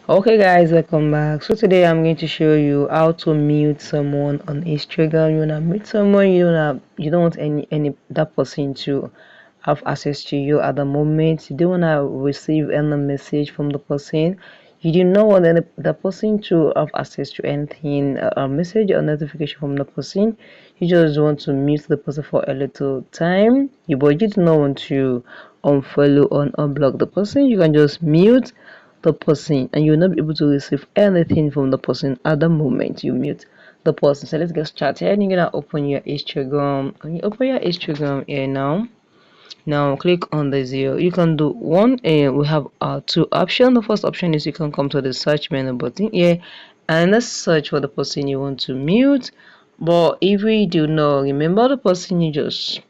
Okay guys, welcome back. So today I'm going to show you how to mute someone on Instagram. You wanna mute someone, you don't want any that person to have access to you at the moment. You don't wanna receive any message from the person. You do not want the person to have access to anything, a message or notification from the person. You just want to mute the person for a little time. But you do not want to unfollow or unblock the person. You can just mute the person and you'll not be able to receive anything from the person at the moment you mute the person. So let's get started. You're gonna open your Instagram. When you open your Instagram here now click on the zero. You can do one, we have two options. The first option is you can come to the search menu button here and let's search for the person you want to mute. But if we do not remember the person, you just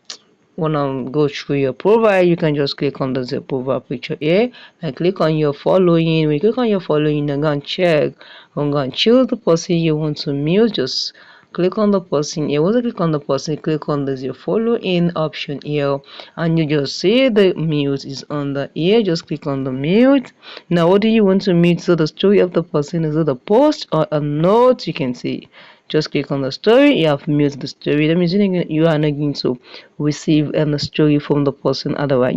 wanna go through your profile, you can just click on the profile picture here and click on your following. When you click on your following, then go and check, I'm going to choose the person you want to mute. Just click on the person here. Once you click on the person, click on the your following option here and you just see the mute is on the here. Just click on the mute. Now what do you want to mute? So the story of the person, is it a post or a note? You can see, just click on the story. You have muted the story. That means you are not going to receive any story from the person. Otherwise,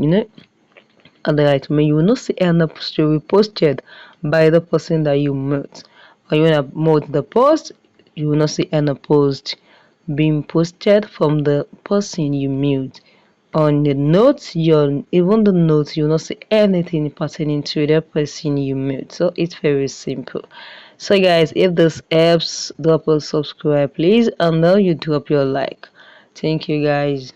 otherwise, you will not see any story posted by the person that you mute. When you want to mute the post, you will not see any post being posted from the person you mute. On the notes, even the notes, you will not see anything pertaining to the person you mute. So it's very simple. So guys, if this helps, drop a subscribe please, and now you drop your like. Thank you guys.